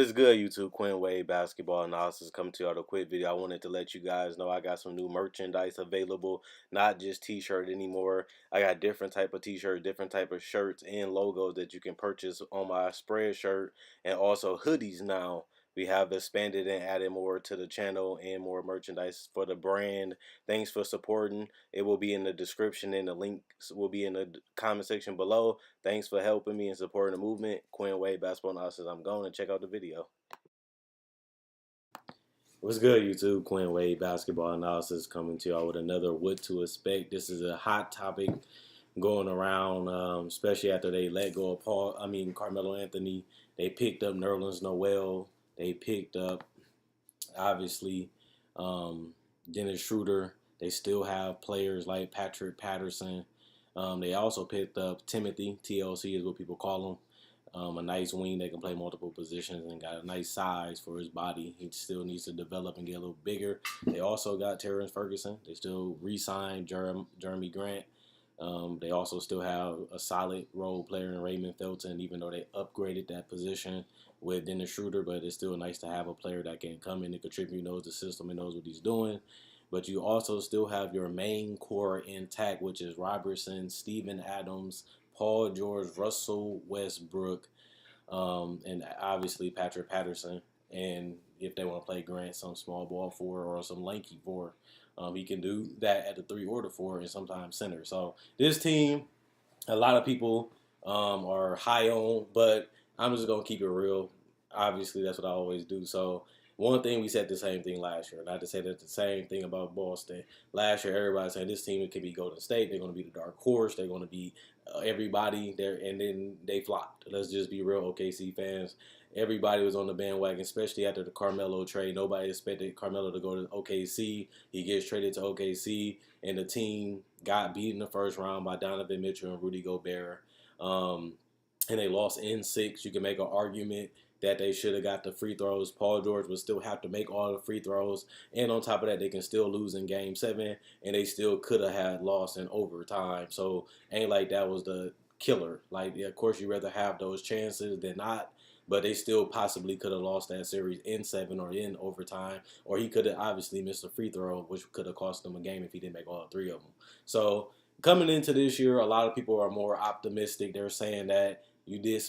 is good, YouTube? Quinn Wade Basketball Analysis coming to you with a quick video. I wanted to let you guys know I got some new merchandise available, not just t-shirt anymore. I got different type of t-shirt, different type of shirts and logos that you can purchase on my spread shirt, and also hoodies now. We have expanded and added more to the channel and more merchandise for the brand. Thanks for supporting. It will be in the description and the links will be in the comment section below. Thanks for helping me and supporting the movement. Quinn Wade Basketball Analysis. I'm going to check out the video. What's good, YouTube? Quinn Wade Basketball Analysis coming to y'all with another What to Expect. This is a hot topic going around, especially after they let go of Carmelo Anthony. They picked up Nerlens Noel. They picked up, obviously, Dennis Schroeder. They still have players like Patrick Patterson. They also picked up Timothy, TLC is what people call him. A nice wing that can play multiple positions and got a nice size for his body. He still needs to develop and get a little bigger. They also got Terrence Ferguson. They still re-signed Jeremy Grant. They also still have a solid role player in Raymond Felton, even though they upgraded that position with Dennis Schroeder. But it's still nice to have a player that can come in and contribute, knows the system and knows what he's doing. But you also still have your main core intact, which is Robertson, Steven Adams, Paul George, Russell Westbrook, and obviously Patrick Patterson. And if they want to play Grant some small ball four or some lanky four, he can do that at the 3 or the 4 and sometimes center. So this team, a lot of people are high on, but I'm just going to keep it real. Obviously, that's what I always do. So one thing, we said the same thing last year. Not to say that the same thing about Boston. Last year, everybody saying this team could be Golden State. They're going to be the dark horse. They're going to be everybody there, and then they flopped. Let's just be real, OKC fans. Everybody was on the bandwagon, especially after the Carmelo trade. Nobody expected Carmelo to go to OKC. He gets traded to OKC, and the team got beat in the first round by Donovan Mitchell and Rudy Gobert. And they lost in 6. You can make an argument that they should have got the free throws. Paul George would still have to make all the free throws. And on top of that, they can still lose in Game 7, and they still could have had lost in overtime. So ain't like that was the killer. Like, yeah, of course, you'd rather have those chances than not. But they still possibly could have lost that series in 7 or in overtime. Or he could have obviously missed a free throw, which could have cost them a game if he didn't make all 3 of them. So coming into this year, a lot of people are more optimistic. They're saying that you did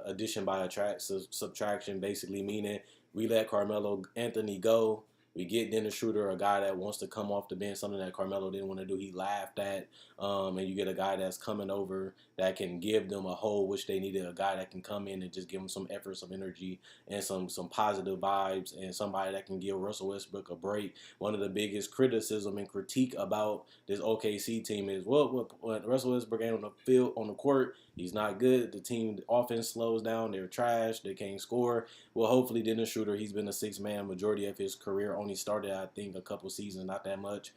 addition by subtraction, basically meaning we let Carmelo Anthony go. We get Dennis Schroeder, a guy that wants to come off the bench, something that Carmelo didn't want to do. He laughed at. And you get a guy that's coming over that can give them a hole, which they needed, a guy that can come in and just give them some effort, some energy, and some positive vibes, and somebody that can give Russell Westbrook a break. One of the biggest criticism and critique about this OKC team is, well, when Russell Westbrook ain't on the field, on the court, he's not good. The team offense slows down. They're trash. They can't score. Well, hopefully Dennis Schroeder, he's been a 6-man majority of his career. Only started, I think, a couple seasons, not that much.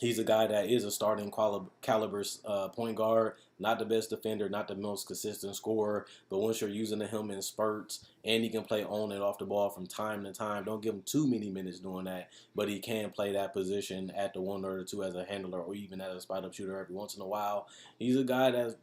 He's a guy that is a starting caliber point guard, not the best defender, not the most consistent scorer, but once you're using him in spurts, and he can play on and off the ball from time to time, don't give him too many minutes doing that, but he can play that position at the 1 or the 2 as a handler or even as a spot-up shooter every once in a while. He's a guy that's,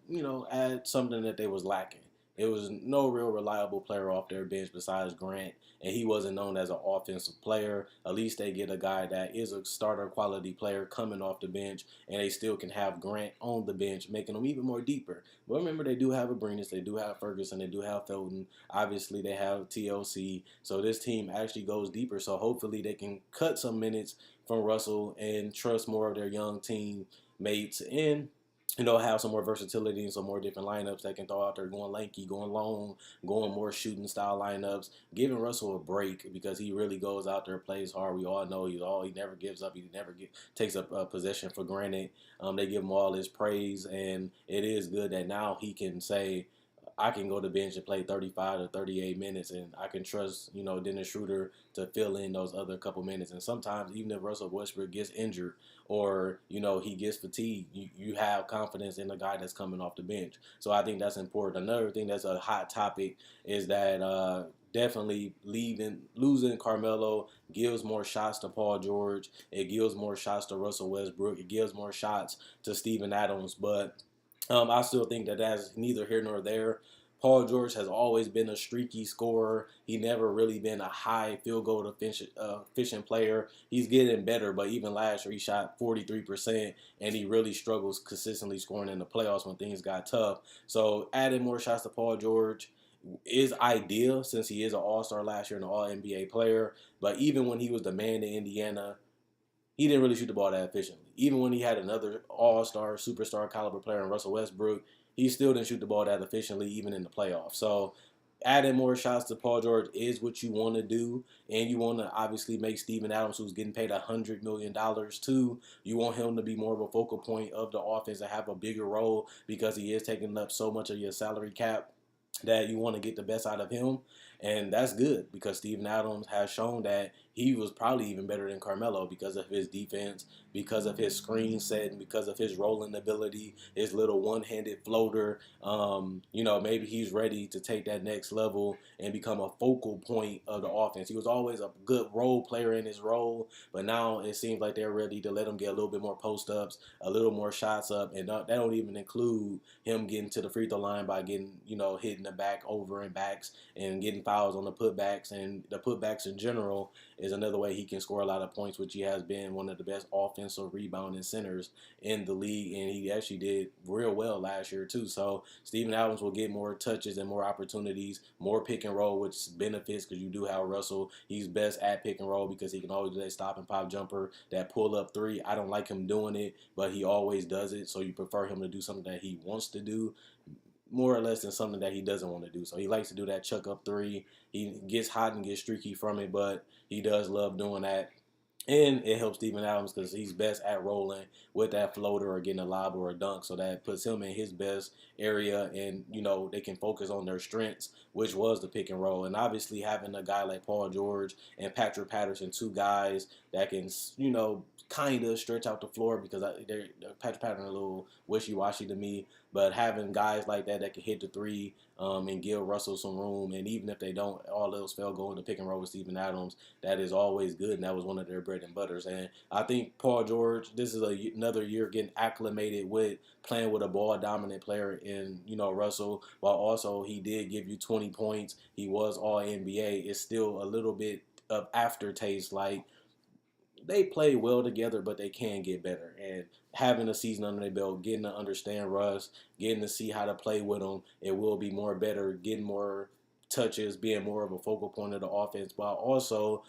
adds something that they was lacking. It was no real reliable player off their bench besides Grant, and he wasn't known as an offensive player. At least they get a guy that is a starter quality player coming off the bench, and they still can have Grant on the bench, making them even more deeper. But remember, they do have Abrinas, they do have Ferguson, they do have Felton. Obviously, they have TLC. So this team actually goes deeper. So hopefully they can cut some minutes from Russell and trust more of their young teammates and have some more versatility and some more different lineups that can throw out there, going lanky, going long, going more shooting style lineups, giving Russell a break because he really goes out there, plays hard. We all know he never gives up. He never takes a possession for granted. They give him all his praise, and it is good that now he can say, I can go to bench and play 35 to 38 minutes, and I can trust, Dennis Schroeder to fill in those other couple minutes. And sometimes, even if Russell Westbrook gets injured or, he gets fatigued, you have confidence in the guy that's coming off the bench. So I think that's important. Another thing that's a hot topic is that definitely losing Carmelo gives more shots to Paul George. It gives more shots to Russell Westbrook. It gives more shots to Steven Adams. But I still think that that's neither here nor there. Paul George has always been a streaky scorer. He never really been a high field goal efficient player. He's getting better, but even last year he shot 43%, and he really struggles consistently scoring in the playoffs when things got tough. So adding more shots to Paul George is ideal since he is an All-Star last year and an All-NBA player. But even when he was the man in Indiana, he didn't really shoot the ball that efficiently. Even when he had another all-star, superstar caliber player in Russell Westbrook, he still didn't shoot the ball that efficiently, even in the playoffs. So adding more shots to Paul George is what you want to do, and you want to obviously make Steven Adams, who's getting paid $100 million too, you want him to be more of a focal point of the offense and have a bigger role because he is taking up so much of your salary cap that you want to get the best out of him. And that's good because Steven Adams has shown that he was probably even better than Carmelo because of his defense, because of his screen set, and because of his rolling ability, his little one-handed floater. Maybe he's ready to take that next level and become a focal point of the offense. He was always a good role player in his role, but now it seems like they're ready to let him get a little bit more post-ups, a little more shots up, and that don't even include him getting to the free throw line by getting, hitting the back over and backs and getting fouls on the putbacks. And the putbacks in general is another way he can score a lot of points, which he has been one of the best offensive rebounding centers in the league, and he actually did real well last year too. So Steven Adams will get more touches and more opportunities, more pick and roll, which benefits because you do have Russell. He's best at pick and roll because he can always do that stop and pop jumper, that pull up three. I don't like him doing it, but he always does it. So you prefer him to do something that he wants to do more or less than something that he doesn't want to do. So he likes to do that chuck up three. He gets hot and gets streaky from it, but he does love doing that. And it helps Steven Adams because he's best at rolling with that floater or getting a lob or a dunk. So that puts him in his best area. And, they can focus on their strengths, which was the pick and roll. And obviously having a guy like Paul George and Patrick Patterson, two guys that can, kind of stretch out the floor because Patrick Patterson a little wishy-washy to me. But having guys like that can hit the three and give Russell some room. And even if they don't, all else fail, go into pick and roll with Steven Adams, that is always good, and that was one of their bread and butters. And I think Paul George, this is another year getting acclimated with playing with a ball-dominant player in, Russell, while also he did give you 20 points. He was All-NBA. It's still a little bit of aftertaste, like they play well together, but they can get better. And having a season under their belt, getting to understand Russ, getting to see how to play with him, it will be more better, getting more touches, being more of a focal point of the offense, while also,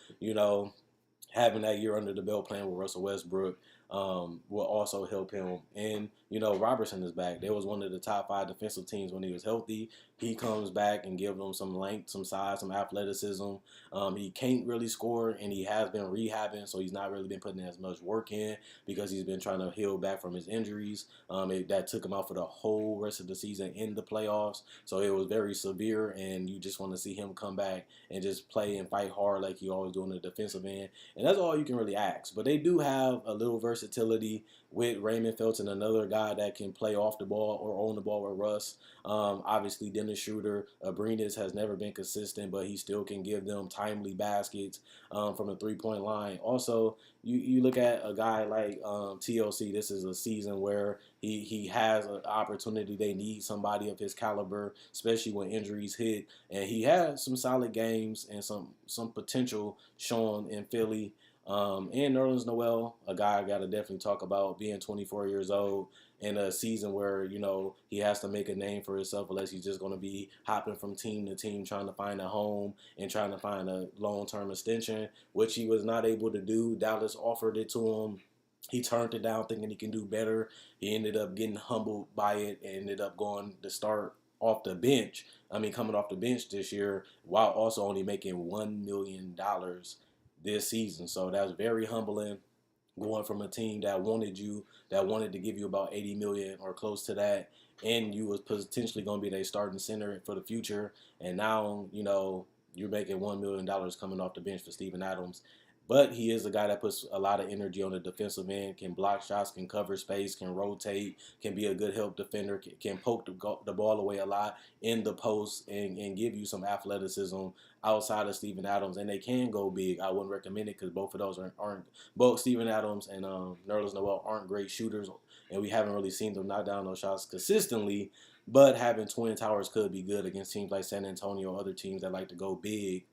having that year under the belt playing with Russell Westbrook will also help him. And, Robertson is back. They was one of the top 5 defensive teams when he was healthy. He comes back and gives them some length, some size, some athleticism. He can't really score, and he has been rehabbing, so he's not really been putting as much work in because he's been trying to heal back from his injuries. That took him out for the whole rest of the season in the playoffs. So it was very severe, and you just want to see him come back and just play and fight hard like he always do on the defensive end. And that's all you can really ask. But they do have a little versatility with Raymond Felton, another guy that can play off the ball or on the ball with Russ. Obviously, Dennis Schroeder, Abrines has never been consistent, but he still can give them timely baskets from the three-point line. Also, you look at a guy like TLC. This is a season where he has an opportunity. They need somebody of his caliber, especially when injuries hit. And he has some solid games and some potential shown in Philly. And Nerlens Noel, a guy I got to definitely talk about, being 24 years old in a season where, he has to make a name for himself unless he's just going to be hopping from team to team trying to find a home and trying to find a long-term extension, which he was not able to do. Dallas offered it to him. He turned it down thinking he can do better. He ended up getting humbled by it and ended up going to start off the bench. Coming off the bench this year while also only making $1 million this season. So that was very humbling, going from a team that wanted you, that wanted to give you about $80 million or close to that, and you was potentially going to be their starting center for the future, and now, you're making $1 million coming off the bench for Steven Adams. But he is a guy that puts a lot of energy on the defensive end, can block shots, can cover space, can rotate, can be a good help defender, can poke the ball away a lot in the post and give you some athleticism outside of Steven Adams. And they can go big. I wouldn't recommend it because both of those aren't both Steven Adams and Nerlens Noel aren't great shooters and we haven't really seen them knock down those shots consistently. But having Twin Towers could be good against teams like San Antonio, other teams that like to go big.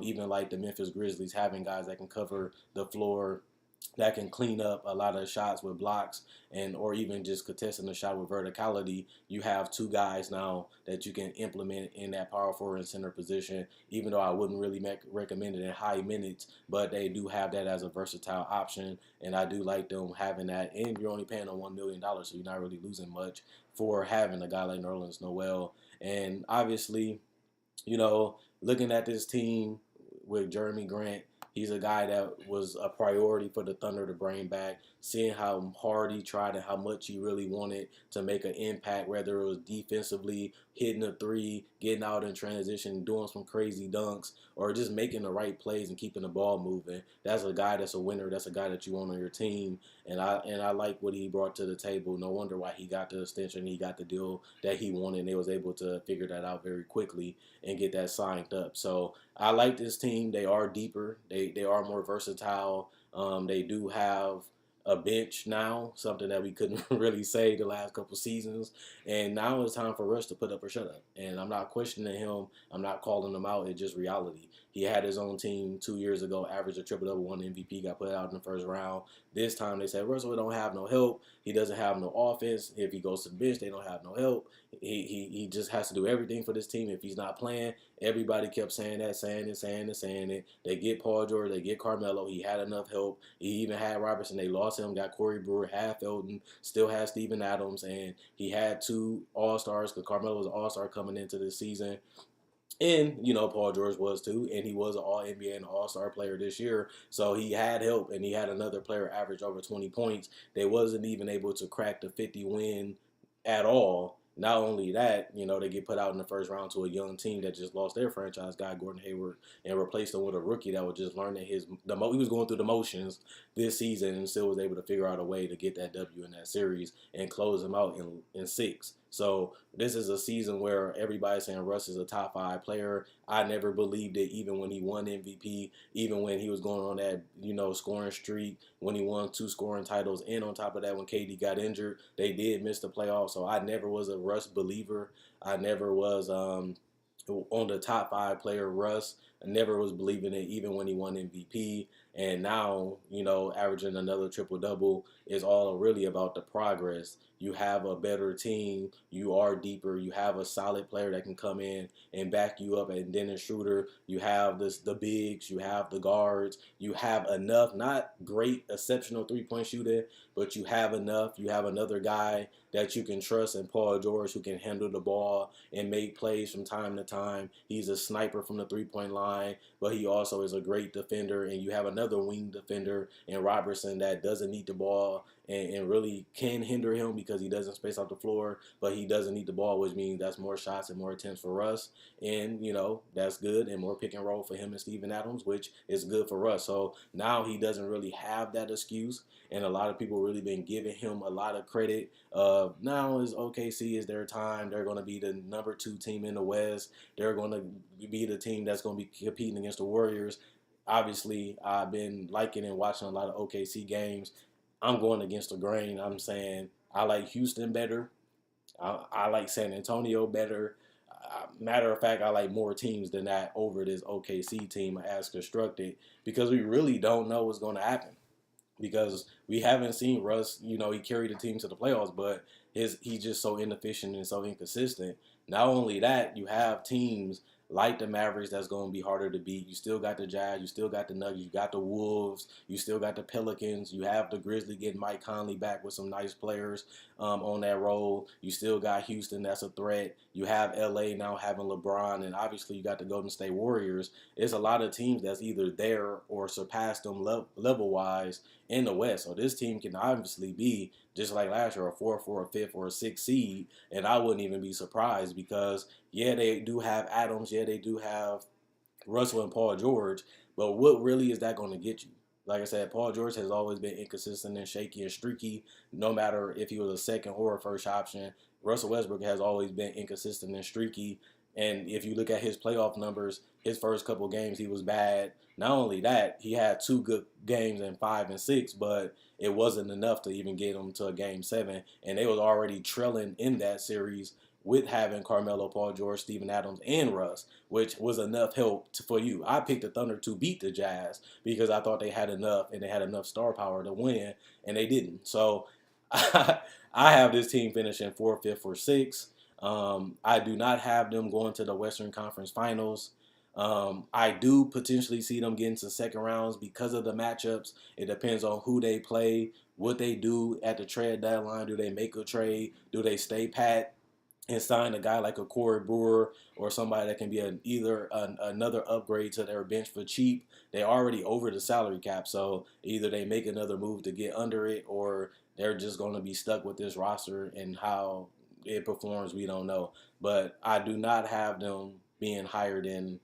Even like the Memphis Grizzlies, having guys that can cover the floor, that can clean up a lot of shots with blocks, and or even just contesting the shot with verticality. You have two guys now that you can implement in that power forward and center position, even though I wouldn't really recommend it in high minutes, but they do have that as a versatile option, and I do like them having that. And you're only paying them $1 million, so you're not really losing much for having a guy like Nerlens Noel. And obviously, looking at this team with Jeremy Grant, he's a guy that was a priority for the Thunder to bring back, seeing how hard he tried and how much he really wanted to make an impact, whether it was defensively, hitting a three, getting out in transition, doing some crazy dunks, or just making the right plays and keeping the ball moving. That's a guy that's a winner. That's a guy that you want on your team. And I like what he brought to the table. No wonder why he got the extension. He got the deal that he wanted, and they was able to figure that out very quickly and get that signed up. So I like this team. They are deeper. They are more versatile. They do have a bench now, something that we couldn't really say the last couple seasons. And now it's time for Russ to put up or shut up. And I'm not questioning him. I'm not calling him out. It's just reality. He had his own team 2 years ago, averaged a triple-double, won MVP, got put out in the first round. This time they said, Russell don't have no help. He doesn't have no offense. If he goes to the bench, they don't have no help. He just has to do everything for this team. If he's not playing, everybody kept saying it. They get Paul George, they get Carmelo. He had enough help. He even had Robertson. They lost him, got Corey Brewer, had Felton, still has Steven Adams, and he had 2 All-Stars because Carmelo was an All-Star coming into this season. And, Paul George was too, and he was an All-NBA and All-Star player this year. So he had help, and he had another player average over 20 points. They wasn't even able to crack the 50 win at all. Not only that, they get put out in the first round to a young team that just lost their franchise guy, Gordon Hayward, and replaced him with a rookie that was just learning he was going through the motions this season and still was able to figure out a way to get that W in that series and close them out in 6. So this is a season where everybody's saying Russ is a top 5 player. I never believed it, even when he won MVP, even when he was going on that, scoring streak, when he won 2 scoring titles. And on top of that, when KD got injured, they did miss the playoffs. So I never was a Russ believer. I never was on the top 5 player Russ. I never was believing it, even when he won MVP. And now, averaging another triple-double is all really about the progress. You have a better team. You are deeper. You have a solid player that can come in and back you up. And Dennis Schroeder, you have the bigs, you have the guards. You have enough, not great, exceptional three-point shooting, but you have enough. You have another guy that you can trust in Paul George who can handle the ball and make plays from time to time. He's a sniper from the three-point line, but he also is a great defender. And you have another wing defender in Robertson that doesn't need the ball and really can hinder him because he doesn't space out the floor, but he doesn't need the ball, which means that's more shots and more attempts for Russ. And, that's good, and more pick and roll for him and Steven Adams, which is good for Russ. So now he doesn't really have that excuse, and a lot of people really been giving him a lot of credit. Now is OKC is their time. They're going to be the number 2 team in the West. They're going to be the team that's going to be competing against the Warriors. Obviously, I've been liking and watching a lot of OKC games. I'm going against the grain. I'm saying I like Houston better. I like San Antonio better. Matter of fact, I like more teams than that over this OKC team as constructed because we really don't know what's going to happen. Because we haven't seen Russ, he carried the team to the playoffs, but he's just so inefficient and so inconsistent. Not only that, you have teams like the Mavericks that's going to be harder to beat. You still got the Jazz, you still got the Nuggets, you got the Wolves, you still got the Pelicans, you have the Grizzlies getting Mike Conley back with some nice players on that role. You still got Houston that's a threat. You have LA now having LeBron, and obviously you got the Golden State Warriors. It's a lot of teams that's either there or surpassed them level-wise in the West. So this team can obviously be, just like last year, a 4th or a 5th or a 6th seed, and I wouldn't even be surprised because, yeah, they do have Adams, yeah, they do have Russell and Paul George, but what really is that going to get you? Like I said, Paul George has always been inconsistent and shaky and streaky, no matter if he was a second or a first option. Russell Westbrook has always been inconsistent and streaky. And if you look at his playoff numbers, his first couple games he was bad. Not only that, he had 2 good games in 5 and 6, but it wasn't enough to even get him to a game 7. And they was already trailing in that series with having Carmelo, Paul George, Steven Adams, and Russ, which was enough help for you. I picked the Thunder to beat the Jazz because I thought they had enough and they had enough star power to win, and they didn't. So I have this team finishing 4th, 5th, or 6th. I do not have them going to the Western Conference Finals. I do potentially see them getting to second rounds because of the matchups. It depends on who they play, what they do at the trade deadline. Do they make a trade? Do they stay pat and sign a guy like a Corey Brewer or somebody that can be another upgrade to their bench for cheap? They already over the salary cap, so either they make another move to get under it, or they're just going to be stuck with this roster, and how it performs, we don't know. But I do not have them being higher than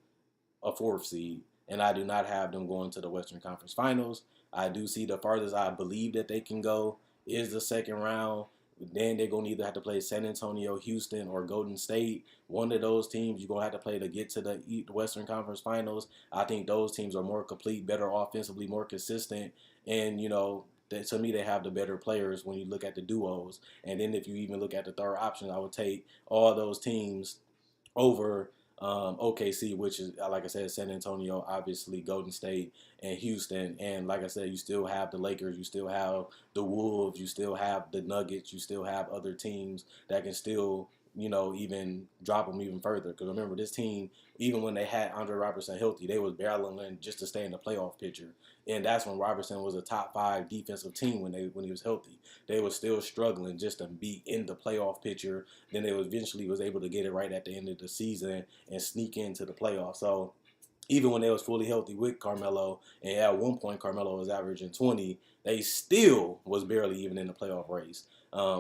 a 4th seed, and I do not have them going to the Western Conference Finals. I do see the farthest I believe that they can go is the second round. Then they're going to either have to play San Antonio, Houston, or Golden State. One of those teams you're going to have to play to get to the Western Conference Finals. I think those teams are more complete, better offensively, more consistent. And, to me, they have the better players when you look at the duos. And then if you even look at the third option, I would take all those teams over OKC, which is, like I said, San Antonio, obviously Golden State, and Houston. And like I said, you still have the Lakers, you still have the Wolves, you still have the Nuggets, you still have other teams that can still, even drop them even further. Because remember, this team, even when they had Andre Robertson healthy, they was battling just to stay in the playoff picture. And that's when Robertson was a top 5 defensive team when he was healthy. They were still struggling just to be in the playoff picture. Then they eventually was able to get it right at the end of the season and sneak into the playoffs. So even when they was fully healthy with Carmelo, and at one point Carmelo was averaging 20, they still was barely even in the playoff race.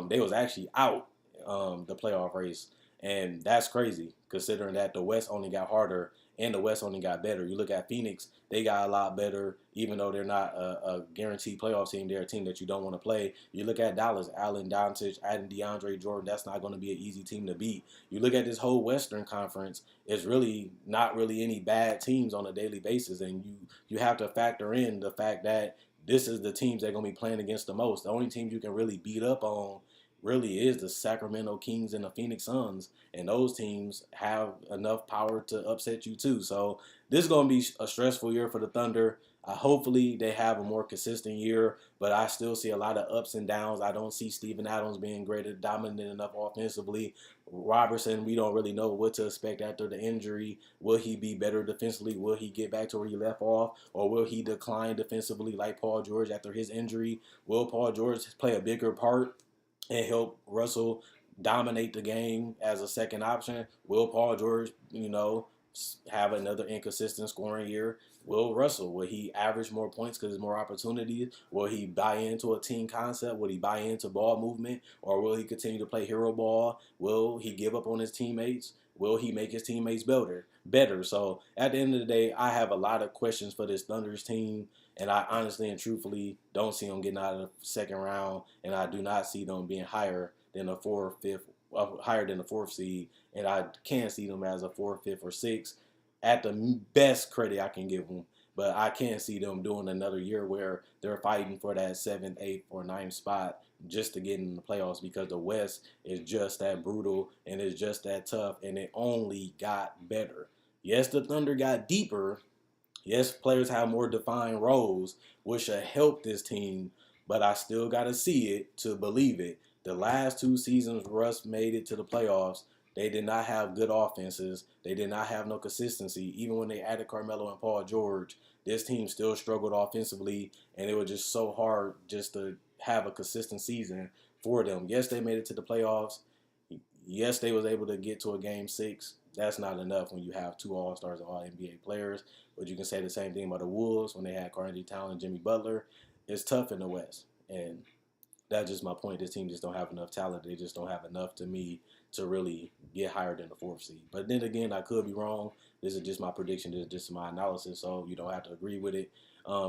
They was actually out the playoff race, and that's crazy considering that the West only got harder and the West only got better. You look at Phoenix, they got a lot better, even though they're not a guaranteed playoff team. They're a team that you don't want to play. You look at Dallas, Allen Doncic, adding DeAndre Jordan, that's not going to be an easy team to beat. You look at this whole Western Conference, it's really not really any bad teams on a daily basis, and you have to factor in the fact that this is the teams they're going to be playing against the most. The only teams you can really beat up on really is the Sacramento Kings and the Phoenix Suns, and those teams have enough power to upset you too. So this is going to be a stressful year for the Thunder. Hopefully they have a more consistent year, but I still see a lot of ups and downs. I don't see Steven Adams being greater, dominant enough offensively. Robertson, we don't really know what to expect after the injury. Will he be better defensively? Will he get back to where he left off? Or will he decline defensively like Paul George after his injury? Will Paul George play a bigger part and help Russell dominate the game as a second option? Will Paul George, have another inconsistent scoring year? Will Russell, will he average more points because there's more opportunities? Will he buy into a team concept? Will he buy into ball movement? Or will he continue to play hero ball? Will he give up on his teammates? Will he make his teammates better? So at the end of the day, I have a lot of questions for this Thunder's team. And I honestly and truthfully don't see them getting out of the second round, and I do not see them being higher than higher than the 4th seed, and I can't see them as a 4th, 5th, or 6th at the best credit I can give them. But I can't see them doing another year where they're fighting for that 7th, 8th, or 9th spot just to get in the playoffs, because the West is just that brutal and it's just that tough, and it only got better. Yes, the Thunder got deeper. Yes, players have more defined roles, which should help this team, but I still got to see it to believe it. The last 2 seasons Russ made it to the playoffs, they did not have good offenses. They did not have no consistency. Even when they added Carmelo and Paul George, this team still struggled offensively, and it was just so hard just to have a consistent season for them. Yes, they made it to the playoffs. Yes, they was able to get to a game 6. That's not enough when you have 2 All-Stars and All-NBA players. But you can say the same thing about the Wolves when they had Karl-Anthony Towns and Jimmy Butler. It's tough in the West. And that's just my point. This team just don't have enough talent. They just don't have enough, to me, to really get higher than the 4th seed. But then again, I could be wrong. This is just my prediction. This is just my analysis, so you don't have to agree with it.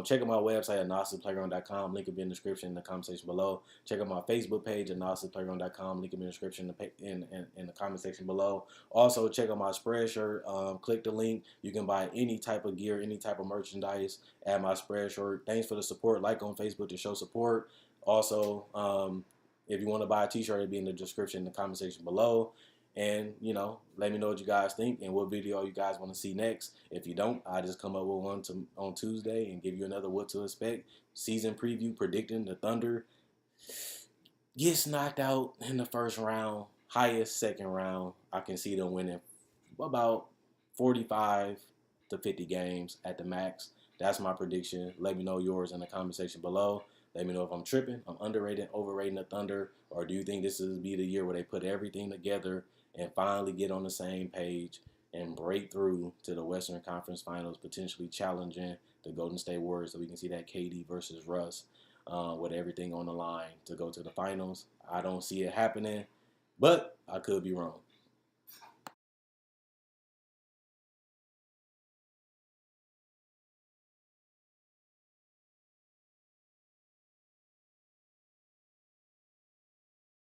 Check out my website at analysisplayground.com. Link will be in the description in the comment section below. Check out my Facebook page at analysisplayground.com. Link will be in the description in the comment section below. Also, check out my Spreadshirt. Click the link. You can buy any type of gear, any type of merchandise at my Spreadshirt. Thanks for the support. Like on Facebook to show support. Also, if you want to buy a t-shirt, it'll be in the description in the comment section below. And, let me know what you guys think and what video you guys want to see next. If you don't, I just come up with one on Tuesday and give you another what to expect. Season preview predicting the Thunder gets knocked out in the first round, highest second round. I can see them winning about 45 to 50 games at the max. That's my prediction. Let me know yours in the comment section below. Let me know if I'm tripping, I'm underrating, overrating the Thunder, or do you think this will be the year where they put everything together and finally get on the same page and break through to the Western Conference Finals, potentially challenging the Golden State Warriors so we can see that KD versus Russ with everything on the line to go to the finals. I don't see it happening, but I could be wrong.